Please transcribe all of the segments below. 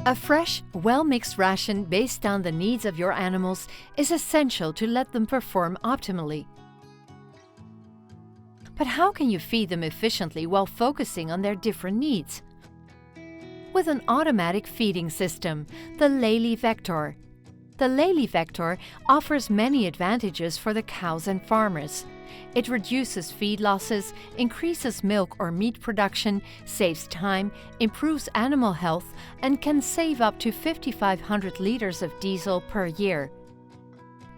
A fresh, well-mixed ration based on the needs of your animals is essential to let them perform optimally. But how can you feed them efficiently while focusing on their different needs? With an automatic feeding system, the Lely Vector. The Lely Vector offers many advantages for the cows and farmers. It reduces feed losses, increases milk or meat production, saves time, improves animal health, and can save up to 5,500 liters of diesel per year.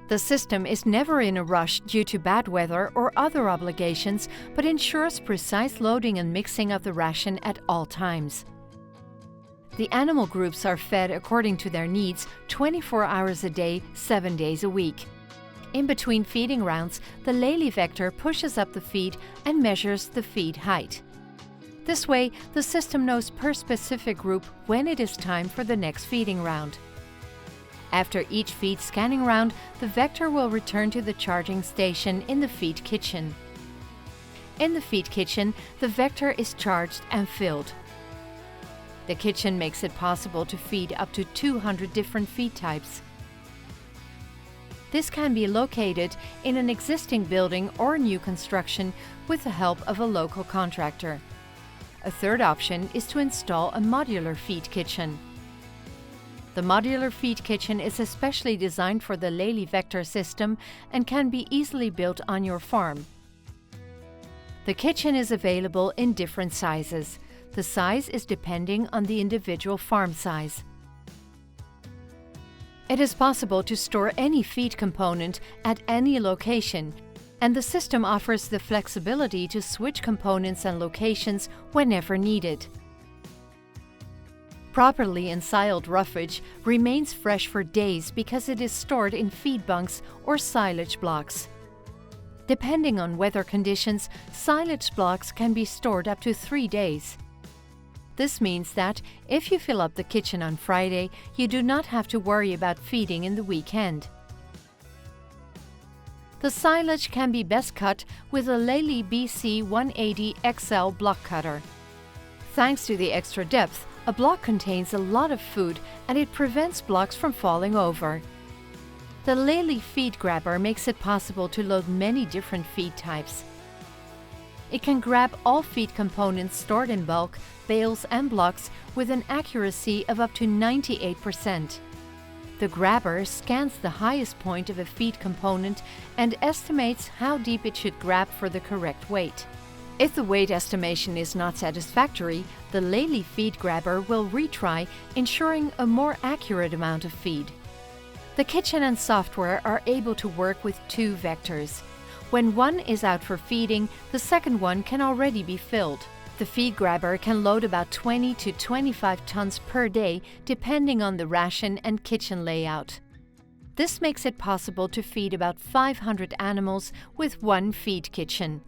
The system is never in a rush due to bad weather or other obligations, but ensures precise loading and mixing of the ration at all times. The animal groups are fed according to their needs 24 hours a day, 7 days a week. In between feeding rounds, the Lely Vector pushes up the feed and measures the feed height. This way, the system knows per specific group when it is time for the next feeding round. After each feed scanning round, the Vector will return to the charging station in the feed kitchen. In the feed kitchen, the Vector is charged and filled. The kitchen makes it possible to feed up to 200 different feed types. This can be located in an existing building or new construction with the help of a local contractor. A third option is to install a modular feed kitchen. The modular feed kitchen is especially designed for the Lely Vector system and can be easily built on your farm. The kitchen is available in different sizes. The size is depending on the individual farm size. It is possible to store any feed component at any location, and the system offers the flexibility to switch components and locations whenever needed. Properly ensiled roughage remains fresh for days because it is stored in feed bunks or silage blocks. Depending on weather conditions, silage blocks can be stored up to 3 days. This means that if you fill up the kitchen on Friday, you do not have to worry about feeding in the weekend. The silage can be best cut with a Lely BC 180 XL block cutter. Thanks to the extra depth, a block contains a lot of food and it prevents blocks from falling over. The Lely feed grabber makes it possible to load many different feed types. It can grab all feed components stored in bulk, bales and blocks with an accuracy of up to 98%. The grabber scans the highest point of a feed component and estimates how deep it should grab for the correct weight. If the weight estimation is not satisfactory, the Lely feed grabber will retry, ensuring a more accurate amount of feed. The kitchen and software are able to work with 2 vectors. When one is out for feeding, the second one can already be filled. The feed grabber can load about 20 to 25 tons per day, depending on the ration and kitchen layout. This makes it possible to feed about 500 animals with one feed kitchen.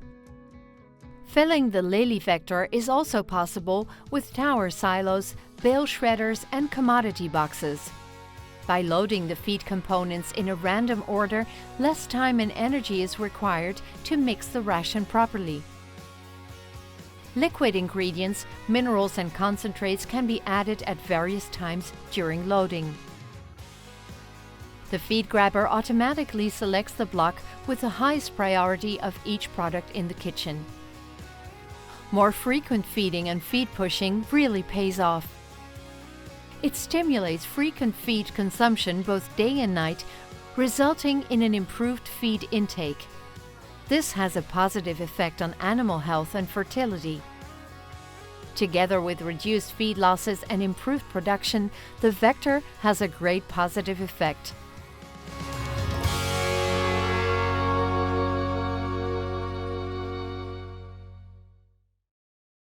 Filling the Lely Vector is also possible with tower silos, bale shredders, and commodity boxes. By loading the feed components in a random order, less time and energy is required to mix the ration properly. Liquid ingredients, minerals and concentrates can be added at various times during loading. The feed grabber automatically selects the block with the highest priority of each product in the kitchen. More frequent feeding and feed pushing really pays off. It stimulates frequent feed consumption both day and night, resulting in an improved feed intake. This has a positive effect on animal health and fertility. Together with reduced feed losses and improved production, the Vector has a great positive effect.